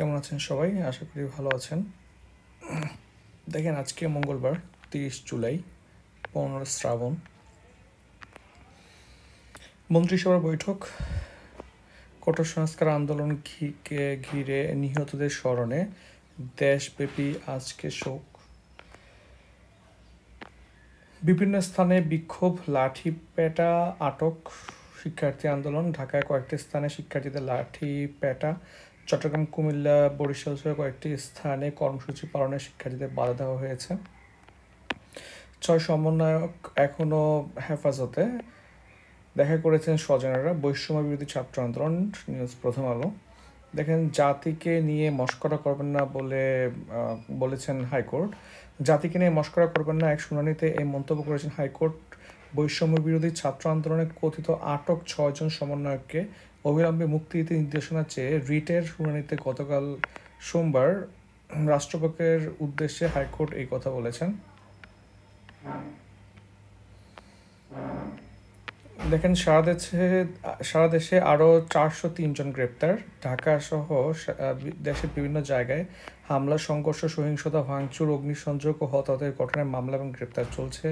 কেমন আছেন সবাই? আশা করি ভালো আছেন। দেখেন আজকে মঙ্গলবার 30 জুলাই 15 শ্রাবণ। মন্ত্রিসভার বৈঠক। কঠোর সংস্কার আন্দোলনকে ঘিরে নিহতদের স্মরণে দেশব্যাপী আজকে শোক। বিভিন্ন স্থানে বিক্ষোভ, লাঠি পেটা, আটক। শিক্ষার্থী আন্দোলন। ঢাকায় কয়েকটি স্থানে শিক্ষার্থীদের লাঠি পেটা। চট্টগ্রাম, কুমিল্লা, বরিশাল সহ কয়েকটি স্থানে কর্মসূচি পালনে শিক্ষার্থীদের বাধা দেওয়া হয়েছে। 6 সমন্বয়ক এখনও হেফাজতে। দেখা করেছেন স্বজনেরা। বৈষম্য বিরোধী ছাত্র আন্দোলন। নিউজ প্রথম আলো। দেখেন, জাতিকে নিয়ে মশকরা করবেন না বলে বলেছেন হাইকোর্ট। জাতিকে নিয়ে মশকরা করবেন না, এক শুনানিতে এই মন্তব্য করেছেন হাইকোর্ট। বৈষম্য বিরোধী ছাত্র আন্দোলনে কথিত আটক 6 জন সমন্বয়ককে অবিলম্বে মুক্তি দিতে নির্দেশনা চেয়ে রিটের শুনানিতে গতকাল সোমবার রাষ্ট্রপক্ষের উদ্দেশ্যে হাইকোর্ট এই কথা বলেছেন। দেখেন, সারা দেশে আরও 403 জন গ্রেপ্তার। ঢাকা সহ দেশের বিভিন্ন জায়গায় হামলা, সংঘর্ষ, সহিংসতা, ভাঙচুর, অগ্নিসংযোগ ও হতাহতের ঘটনায় মামলা এবং গ্রেপ্তার চলছে।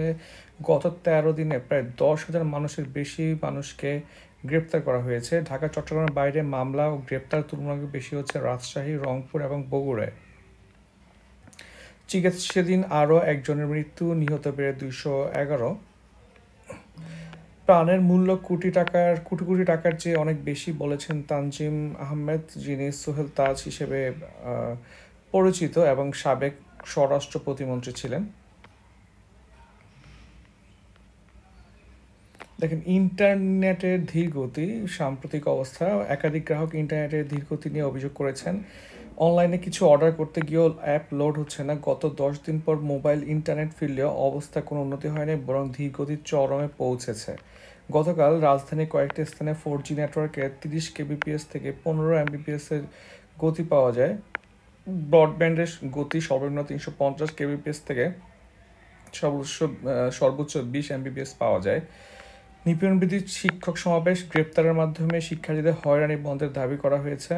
গত 13 দিনে প্রায় 10,000 মানুষের বেশি মানুষকে গ্রেপ্তার করা হয়েছে। ঢাকা, চট্টগ্রামের বাইরে মামলা ও গ্রেপ্তার তুলনামূলক বেশি হচ্ছে রাজশাহী, রংপুর এবং বগুড়ায়। চিকিৎসাধীন আরও একজনের মৃত্যু, নিহত বেড়ে 211। প্রাণের মূল্য কোটি কোটি টাকার চেয়ে অনেক বেশি বলেছেন তানজিম আহমেদ, যিনি সোহেল তাজ হিসেবে পরিচিত এবং সাবেক স্বরাষ্ট্র প্রতিমন্ত্রী ছিলেন। দেখেন, ইন্টারনেটের ধীরগতি। সাম্প্রতিক অবস্থা। একাধিক গ্রাহক ইন্টারনেটের ধীরগতি নিয়ে অভিযোগ করেছেন। অনলাইনে কিছু অর্ডার করতে গিয়েও অ্যাপ লোড হচ্ছে না। গত 10 দিন পর মোবাইল ইন্টারনেট ফিরলেও অবস্থা কোনো উন্নতি হয়নি, বরং ধীরগতির চরমে পৌঁছেছে। গতকাল রাজধানীর কয়েকটি স্থানে 4G নেটওয়ার্কে 30 কেবিপিএস থেকে 15 এমবিপিএসের গতি পাওয়া যায়। ব্রডব্যান্ডের গতি সর্বনিম্ন 350 কেবিপিএস থেকে সর্বোচ্চ 20 এমবিপিএস পাওয়া যায়। নিপীড়নবিরোধী শিক্ষক সমাবেশ। গ্রেপ্তারের মাধ্যমে শিক্ষার্থীদের হয়রানি বন্ধের দাবি করা হয়েছে।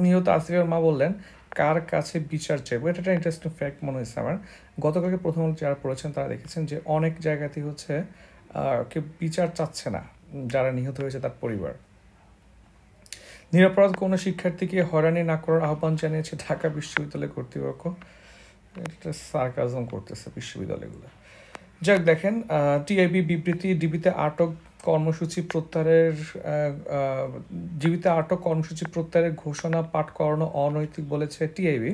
নিহত আসিফের মা বললেন, কার কাছে বিচার চাইবো। এটা একটা ইন্টারেস্টিং ফ্যাক্ট মনে হয়েছে আমার। গতকালকে প্রথম যারা পড়েছেন তারা দেখেছেন যে অনেক জায়গাতেই হচ্ছে কেউ বিচার চাচ্ছে না, যারা নিহত হয়েছে তার পরিবার। নিরপরাধ কোনো শিক্ষার্থীকে হয়রানি না করার আহ্বান জানিয়েছে ঢাকা বিশ্ববিদ্যালয় কর্তৃপক্ষ। এটা সার্কাজম করতেছে বিশ্ববিদ্যালয়গুলো। যাক, দেখেন, টিআইবি বিবৃতি। ডিবিতে আটক কর্মসূচি প্রত্যাহারের ঘোষণা পাঠ করানো অনৈতিক বলেছে টিআইবি।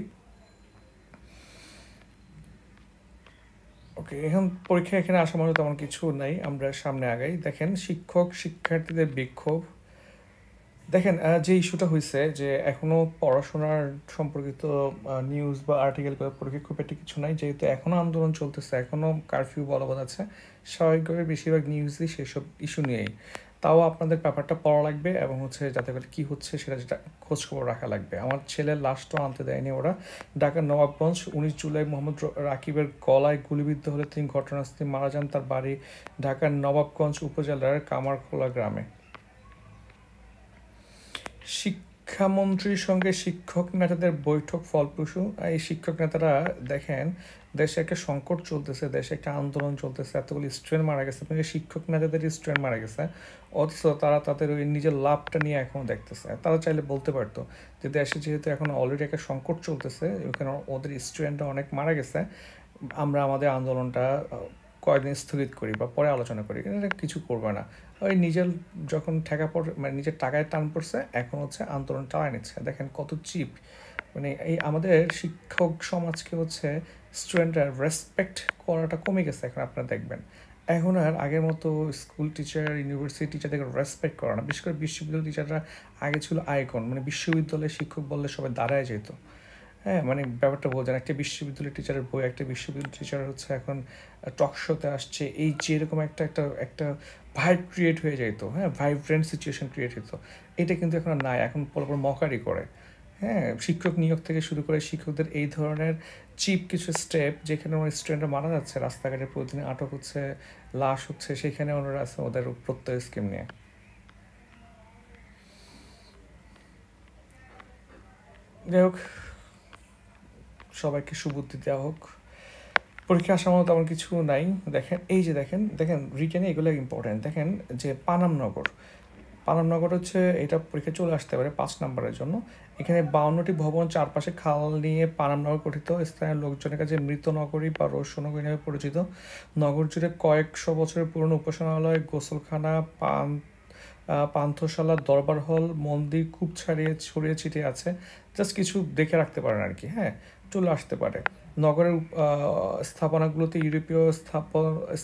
ওকে, এখন পরীক্ষা এখানে আসা মানে তেমন কিছু নাই, আমরা সামনে আগাই। দেখেন, শিক্ষার্থীদের বিক্ষোভ। দেখেন, যে ইস্যুটা হয়েছে যে এখনও পড়াশোনার সম্পর্কিত নিউজ বা আর্টিকেল পরীক্ষা খুব একটা কিছু নাই, যেহেতু এখনও আন্দোলন চলতেছে, এখনও কারফিউ বলবৎ আছে। স্বাভাবিকভাবে বেশিরভাগ নিউজই সেসব ইস্যু নিয়েই। তাও আপনাদের ব্যাপারটা পড়া লাগবে এবং যাতে করে কী হচ্ছে সেটা খোঁজখবর রাখা লাগবে। আমার ছেলের লাশটাও আনতে দেয়নি ওরা। ঢাকার নবাবগঞ্জ 19 জুলাই মোহাম্মদ রাকিবের গলায় গুলিবিদ্ধ হলে তিনি ঘটনাস্থলে মারা যান। তার বাড়ি ঢাকার নবাবগঞ্জ উপজেলার কামারখোলা গ্রামে। শিক্ষামন্ত্রীর সঙ্গে শিক্ষক নেতাদের বৈঠক ফলপ্রসূ। এই শিক্ষক নেতারা দেখেন, দেশে একটা সংকট চলতেছে, দেশে একটা আন্দোলন চলতেছে, এতগুলো স্টুডেন্ট মারা গেছে, শিক্ষক নেতাদের স্টুডেন্ট মারা গেছে, অথচ তারা তাদের ওই নিজের লাভটা নিয়ে এখনও দেখতেছে। তারা চাইলে বলতে পারতো যে দেশে যেহেতু এখন অলরেডি একটা সংকট চলতেছে, ওখানে ওদের স্টুডেন্টরা অনেক মারা গেছে, আমরা আমাদের আন্দোলনটা কয়েকদিন স্থগিত করি বা পরে আলোচনা করি। এটা কিছু করবে না। ওই নিজের যখন ঠেকা পড়ে, নিজের টাকায় টান পড়ছে, এখন আন্দোলন চালায় নিচ্ছে। দেখেন কত চিপ। এই আমাদের শিক্ষক সমাজকে স্টুডেন্টরা রেসপেক্ট করাটা কমে গেছে এখন। আপনারা দেখবেন এখন আর আগের মতো স্কুল টিচার, ইউনিভার্সিটি টিচারদেরকে রেসপেক্ট করে না। বিশেষ করে বিশ্ববিদ্যালয় টিচাররা আগে ছিল আইকন, বিশ্ববিদ্যালয়ের শিক্ষক বললে সবাই দাঁড়ায় যেত। হ্যাঁ, ব্যাপারটা বোঝেন। একটা বিশ্ববিদ্যালয় টিচারের বই, একটা বিশ্ববিদ্যালয় টিচার এখন টক শোতে আসছে, এই যে এরকম একটা একটা একটা ভাইব ক্রিয়েট হয়ে যেত। হ্যাঁ, ভাইব্রেন্ট সিচুয়েশন ক্রিয়েট হতো। এটা কিন্তু এখন নাই, এখন পরপর মকারি করে। হ্যাঁ, শিক্ষক নিয়োগ থেকে শুরু করে শিক্ষকদের এই ধরনের চিপ কিছু স্টেপ, যেখানে ওনার স্টুডেন্টরা মারা যাচ্ছে, রাস্তাঘাটে প্রতিদিন আটক হচ্ছে, লাশ হচ্ছে, সেখানে ওনারা আছে ওদের প্রত্যয় স্কিম নিয়ে। যাই হোক, সবাইকে সুবুদ্ধি দেওয়া হোক। পরীক্ষা আসার মতো তেমন কিছু নাই। দেখেন এই যে দেখেন দেখেন রিটেনে এগুলো ইম্পর্টেন্ট। দেখেন যে পানামনগর হচ্ছে এটা পরীক্ষা চলে আসতে পারে 5 নম্বরের জন্য। এখানে 52টি ভবন, চারপাশে খাল নিয়ে পানামনগর গঠিত। স্থানীয় লোকজনের কাছে মৃত নগরী বা রহস্যনগরী নামে পরিচিত। নগর জুড়ে কয়েকশো বছরের পুরনো উপাসনালয়, গোসলখানা, পান্থশালা, দরবার হল, মন্দির খুব ছড়িয়ে ছিটিয়ে আছে। জাস্ট কিছু দেখে রাখতে পারেন আর কি। হ্যাঁ, চলে আসতে পারে। নগরের স্থাপনাগুলোতে ইউরোপীয়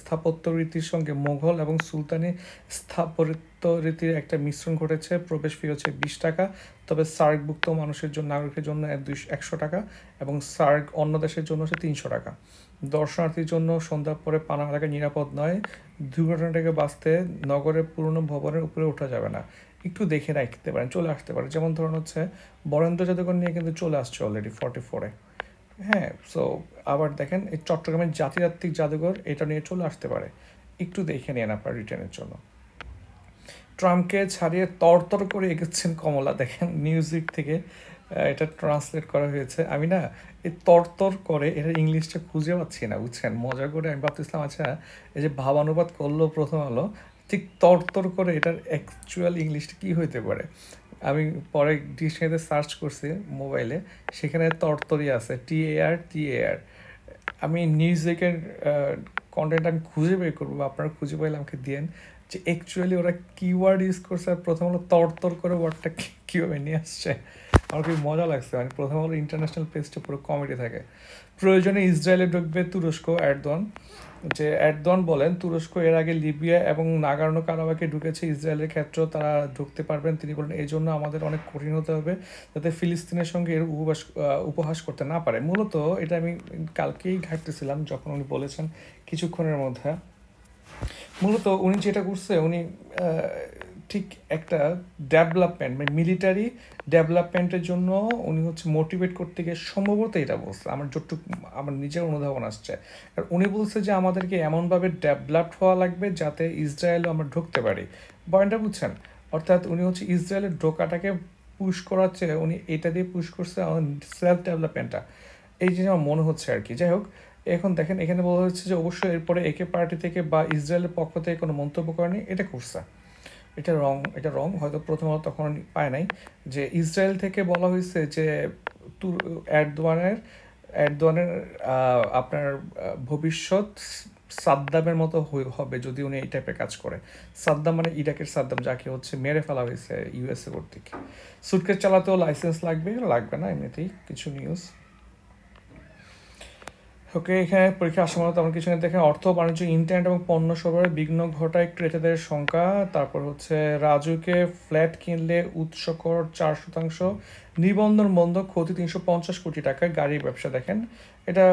স্থাপত্য রীতির সঙ্গে মোঘল এবং সুলতানি স্থাপত্য রীতির একটা মিশ্রণ ঘটেছে। প্রবেশ ফি হচ্ছে 20 টাকা, তবে সার্কভুক্ত মানুষের জন্য, নাগরিকের জন্য 100 টাকা, এবং সার্ক অন্য দেশের জন্য হচ্ছে 300 টাকা। দর্শনার্থীর জন্য সন্ধ্যার পরে পানাম এলাকা নিরাপদ নয়। দুর্ঘটনা থেকে বাঁচতে নগরের পুরনো ভবনের উপরে ওঠা যাবে না। একটু দেখে রাখতে পারেন, চলে আসতে পারে। যেমন ধরুন হচ্ছে বরেন্দ্র জাদুঘর নিয়ে কিন্তু চলে আসছে অলরেডি 44-এ। হ্যাঁ, সো আবার দেখেন এই চট্টগ্রামের জাতিতাত্ত্বিক জাদুঘর, এটা নিয়ে চলে আসতে পারে। একটু দেখে নেন আপনার রিটার্নের জন্য। ট্রাম্পকে ছাড়িয়ে তরতর করে এগোচ্ছেন কমলা, দেখেন নিউজউইক থেকে এটা ট্রান্সলেট করা হয়েছে। আমি না এই তরতর করে এটা ইংলিশটা খুঁজে পাচ্ছি না, বুঝছেন। মজা করে আমি ভাবতেছিলাম আচ্ছা এই যে ভাবানুবাদ করলো প্রথম আলো, ঠিক তরতর করে এটার অ্যাকচুয়াল ইংলিশটা কী হইতে পারে। আমি পরে ডিকশনারিতে সার্চ করছি মোবাইলে, সেখানে তরতরি আছে, TAR। আমি নিউজউইকের কন্টেন্ট আমি খুঁজে বের করবো, আপনারা খুঁজে পাইলে আমাকে দিয়েন যে অ্যাকচুয়ালি ওরা কিওয়ার্ড ইউজ করছে। আর প্রথম হলো তরতর করে ওয়ার্ডটা কীভাবে নিয়ে আসছে, আমার খুবই মজা লাগছে। মানে প্রথম হলো ইন্টারন্যাশনাল পেজটা পুরো কমেডি থাকে। প্রয়োজনে ইসরায়েলে ঢুকবে তুরস্ক, এরদোয়ান বলেন তুরস্ক এর আগে লিবিয়া এবং নাগোর্নো কারাবাখে ঢুকেছে, ইসরায়েলের ক্ষেত্রেও তারা ঢুকতে পারবেন। তিনি বলেন এই জন্য আমাদের অনেক কঠিন হতে হবে যাতে ফিলিস্তিনের সঙ্গে এর উপহাস করতে না পারে। মূলত এটা আমি কালকেই ঘাটতেছিলাম যখন উনি বলেছেন কিছুক্ষণের মধ্যে। মূলত উনি যেটা করছে, উনি ঠিক একটা ডেভেলপমেন্ট মানে মিলিটারি ডেভেলপমেন্টের জন্য উনি হচ্ছে মোটিভেট করতে গিয়ে সম্ভবত এটা বলছে, আমার যতটুকু আমার নিজের অনুধাবন আসছে। আর উনি বলছে যে আমাদেরকে এমনভাবে ডেভেলপড হওয়া লাগবে যাতে ইসরায়েলও আমরা ঢুকতে পারি। পয়েন্টটা বুঝছেন? অর্থাৎ উনি হচ্ছে ইসরায়েলের ঢোকাটাকে পুশ করার চেয়ে উনি এটা দিয়ে পুশ করছে সেলফ ডেভেলপমেন্টটা, এই জিনিস আমার মনে হচ্ছে আর কি। যাই হোক, এখন দেখেন এখানে বলা হচ্ছে যে অবশ্যই এরপরে একে পার্টি থেকে বা ইসরায়েলের পক্ষ থেকে কোনো মন্তব্য করেনি, এটা করছে। এটা রং হয়তো প্রথমত তখন পায় নাই। যে ইসরায়েল থেকে বলা হয়েছে যে এরদোয়ানের আপনার ভবিষ্যৎ সাদ্দামের মতো হবে যদি উনি এই টাইপের কাজ করে। সাদ্দাম মানে ইরাকের সাদ্দাম, যাকে হচ্ছে মেরে ফেলা হয়েছে USA কর্তৃক। সুটকেস চালাতেও লাইসেন্স লাগবে না এমনিতেই কিছু নিউজ। ওকে, এখানে পরীক্ষা আসার মতো তেমন কিছু নেই। দেখেন অর্থ বাণিজ্য, ইন্টারনেট এবং পণ্য সরবরাহে বিঘ্ন ঘটায় ক্রেতাদের সংখ্যা। তারপর হচ্ছে রাজুকে ফ্ল্যাট কিনলে উৎসকর 4%, নিবন্ধন বন্ধ, ক্ষতি 350 কোটি টাকা। গাড়ির ব্যবসা দেখেন, এটা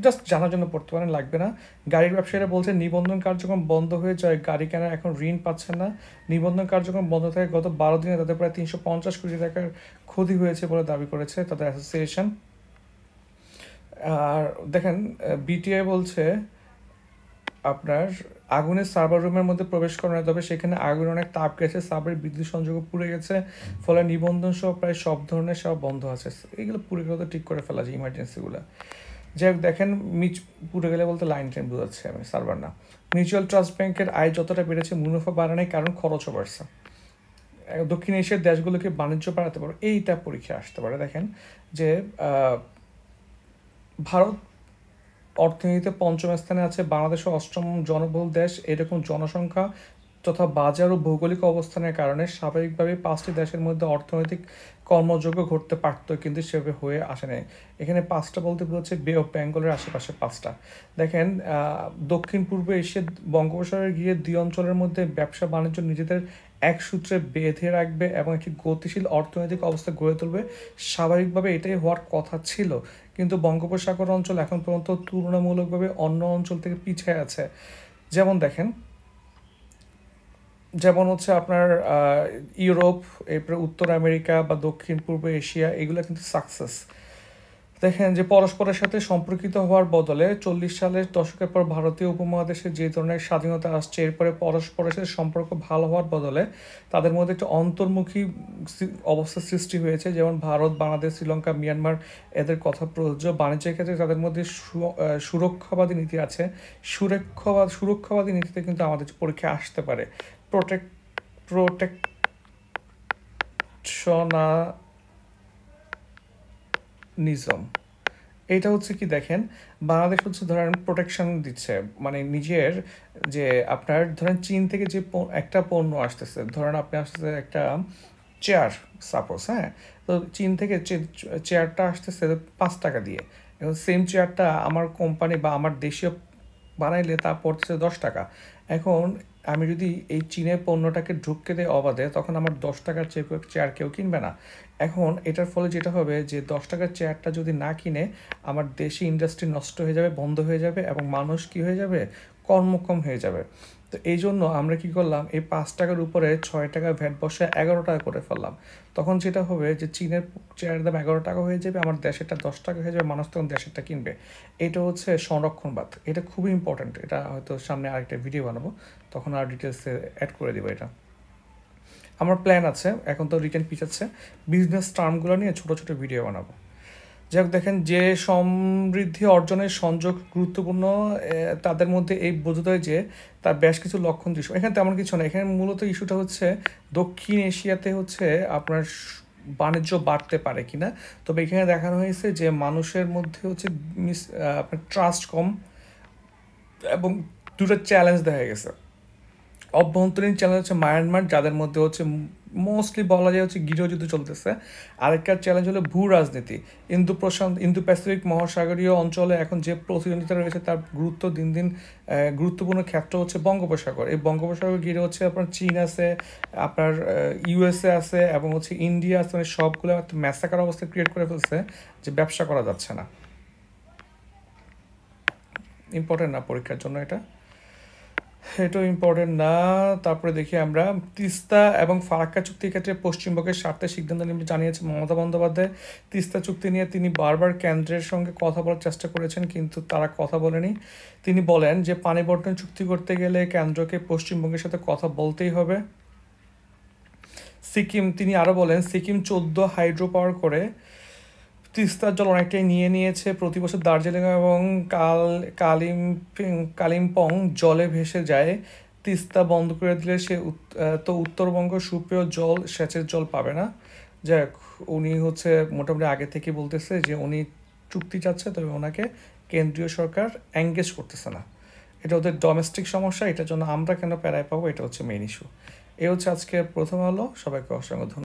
জাস্ট জানার জন্য পড়তে পারেন, লাগবে না। গাড়ির ব্যবসায়ীরা বলছে নিবন্ধন কার্যক্রম বন্ধ হয়ে যায়, গাড়ি কেনার এখন ঋণ পাচ্ছেন না। নিবন্ধন কার্যক্রম বন্ধ থাকে গত 12 দিনে তাদের প্রায় 350 কোটি টাকার ক্ষতি হয়েছে বলে দাবি করেছে তাদের অ্যাসোসিয়েশন। আর দেখেন BTI বলছে আপনার আগুনের সার্ভার রুমের মধ্যে প্রবেশ করা নয়, তবে সেখানে আগুন অনেক তাপ গেছে, সার্ভারের বিদ্যুৎ সংযোগও পুড়ে গেছে, ফলে নিবন্ধন সহ প্রায় সব ধরনের সেবা বন্ধ আছে। এইগুলো পুড়ে গেলে তো ঠিক করে ফেলা যায় ইমার্জেন্সিগুলো। যাই হোক, দেখেন পুড়ে গেলে বলতে লাইন টাইম বোঝাচ্ছে আমি, সার্ভার না। মিউচুয়াল ট্রাস্ট ব্যাংকের আয় যতটা বেড়েছে মুনাফা বাড়ানোর কারণ খরচও বাড়ছে। দক্ষিণ এশিয়ার দেশগুলোকে বাণিজ্য বাড়াতে পারে, এইটা পরীক্ষা আসতে পারে। দেখেন যে ভারত অর্থনীতিতে 5ম স্থানে আছে, বাংলাদেশ 8ম জনবহুল দেশ। এরকম জনসংখ্যা তথা বাজার ও ভৌগোলিক অবস্থানের কারণে স্বাভাবিকভাবেই 5টি দেশের মধ্যে অর্থনৈতিক কর্মযোগ্য ঘটতে পারত, কিন্তু সেভাবে হয়ে আসে নাই। এখানে 5টা বলতে হচ্ছে বে অফ বেঙ্গলের আশেপাশে 5টা। দেখেন দক্ষিণ পূর্ব এশিয়ার বঙ্গোপসাগরে গিয়ে 2 অঞ্চলের মধ্যে ব্যবসা বাণিজ্য নিজেদের এক সূত্রে বেঁধে রাখবে এবং একটি গতিশীল অর্থনৈতিক অবস্থা গড়ে তুলবে। স্বাভাবিকভাবে এটাই হওয়ার কথা ছিল, কিন্তু বঙ্গোপসাগর অঞ্চল এখন পর্যন্ত তুলনামূলকভাবে অন্য অঞ্চল থেকে পিছিয়ে আছে। যেমন হচ্ছে আপনার ইউরোপ, এরপরে উত্তর আমেরিকা বা দক্ষিণ পূর্ব এশিয়া, এগুলো কিন্তু সাকসেস। দেখেন যে পরস্পরের সাথে সম্পর্কিত হওয়ার বদলে 40 সালের দশকের পর ভারতীয় উপমহাদেশে যে ধরনের স্বাধীনতা আসছে, এরপরে পরস্পরের সাথে সম্পর্ক ভালো হওয়ার বদলে তাদের মধ্যে একটা অন্তর্মুখী অবস্থা সৃষ্টি হয়েছে। যেমন ভারত, বাংলাদেশ, শ্রীলঙ্কা, মিয়ানমার, এদের কথা প্রযোজ্য। বাণিজ্যের ক্ষেত্রে তাদের মধ্যে সুরক্ষাবাদী নীতি আছে। সুরক্ষাবাদী নীতিতে কিন্তু আমাদের পরীক্ষায় আসতে পারে। প্রোটেকশনালিজম, এটা হচ্ছে কি দেখেন, বাংলাদেশ হচ্ছে ধরেন প্রোটেকশন দিচ্ছে, মানে নিজের যে আপনার ধরেন চীন থেকে যে একটা পণ্য আসতেছে, ধরেন আপনি আসতেছে একটা চেয়ার সাপোজ, হ্যাঁ, তো চীন থেকে চেয়ারটা আসতেছে 5 টাকা দিয়ে, এবং সেম চেয়ারটা আমার কোম্পানি বা আমার দেশীয় বানাইলে তা পড়তেছে 10 টাকা। এখন আমি যদি এই চীনের পণ্যটাকে ঢুকতে দেয় অবাধে, তখন আমার 10 টাকার চেয়ার কেউ কিনবে না। এখন এটার ফলে যেটা হবে যে 10 টাকার চেয়ারটা যদি না কিনে, আমার দেশি ইন্ডাস্ট্রি নষ্ট হয়ে যাবে, বন্ধ হয়ে যাবে, এবং মানুষ কি হয়ে যাবে, কর্মক্ষম হয়ে যাবে। তো এই জন্য আমরা কি করলাম, এই 5 টাকার উপরে 6 টাকা ভ্যাট বসে 11 টাকা করে ফেললাম। তখন যেটা হবে যে চীনের চেয়ারের দাম 11 টাকা হয়ে যাবে, আমার দেশেরটা 10 টাকা হয়ে যাবে, মানুষ তখন দেশেরটা কিনবে। এটা হচ্ছে সংরক্ষণবাদ, এটা খুবই ইম্পর্ট্যান্ট। এটা হয়তো সামনে আরেকটা ভিডিও বানাবো, তখন আর ডিটেলসে অ্যাড করে দিব। এটা আমার প্ল্যান আছে, এখন তো রিটার্ন পিছাচ্ছে, বিজনেস টার্মগুলো নিয়ে ছোটো ছোটো ভিডিও বানাবো। যাই হোক, দেখেন যে সমৃদ্ধি অর্জনের সংযোগ গুরুত্বপূর্ণ, তাদের মধ্যে এই বোঝাতে যে তার বেশ কিছু লক্ষণ দৃশ্য। এখানে তেমন কিছু না, এখানে মূলত ইস্যুটা হচ্ছে দক্ষিণ এশিয়াতে হচ্ছে আপনার বাণিজ্য বাড়তে পারে কিনা। তবে এখানে দেখানো হয়েছে যে মানুষের মধ্যে হচ্ছে আপনার ট্রাস্ট কম, এবং দুটো চ্যালেঞ্জ দেখা গেছে। অভ্যন্তরীণ চ্যালেঞ্জ হচ্ছে মায়ানমার, যাদের মধ্যে হচ্ছে মোস্টলি বলা যায় হচ্ছে গৃহযুদ্ধ চলতেছে। আরেকটা চ্যালেঞ্জ হলো ভূ রাজনীতি। ইন্দো প্যাসিফিক মহাসাগরীয় অঞ্চলে এখন যে প্রতিদ্বন্দ্বিতা রয়েছে, তার গুরুত্ব দিন দিন গুরুত্বপূর্ণ ক্ষেত্র হচ্ছে বঙ্গোপসাগর। এই বঙ্গোপসাগর ঘিরে হচ্ছে আপনার চীন আছে, আপনার ইউএসএ আছে, এবং হচ্ছে ইন্ডিয়া আছে, মানে সবগুলো ম্যাসাকার অবস্থা ক্রিয়েট করে ফেলছে, যে ব্যবসা করা যাচ্ছে না। ইম্পর্টেন্ট না পরীক্ষার জন্য এটা, এটাও ইম্পর্টেন্ট না। তারপরে দেখি আমরা তিস্তা এবং ফারাক্কা চুক্তির ক্ষেত্রে পশ্চিমবঙ্গের স্বার্থে সিদ্ধান্ত নিতে জানিয়েছে মমতা বন্দ্যোপাধ্যায়। তিস্তা চুক্তি নিয়ে তিনি বারবার কেন্দ্রের সঙ্গে কথা বলার চেষ্টা করেছেন, কিন্তু তারা কথা বলেনি। তিনি বলেন যে পানি বন্টন চুক্তি করতে গেলে কেন্দ্রকে পশ্চিমবঙ্গের সাথে কথা বলতেই হবে। তিনি আরও বলেন, সিকিম 14 হাইড্রো পাওয়ার করে তিস্তার জল অনেকটাই নিয়ে নিয়েছে। প্রতি বছর দার্জিলিং এবং কালিম্পং জলে ভেসে যায়। তিস্তা বন্ধ করে দিলে তো উত্তরবঙ্গ সুপেয় জল, সেচের জল পাবে না। যাক, উনি হচ্ছে মোটামুটি আগে থেকে বলতেছে যে উনি চুক্তি চাচ্ছে, তবে ওনাকে কেন্দ্রীয় সরকার এঙ্গেজ করতেছে না। এটা ওদের ডোমেস্টিক সমস্যা, এটার জন্য আমরা কেন প্যারায় পাবো, এটা হচ্ছে মেইন ইস্যু। এ হচ্ছে আজকে প্রথম আলো। সবাইকে অসংখ্য ধন্যবাদ।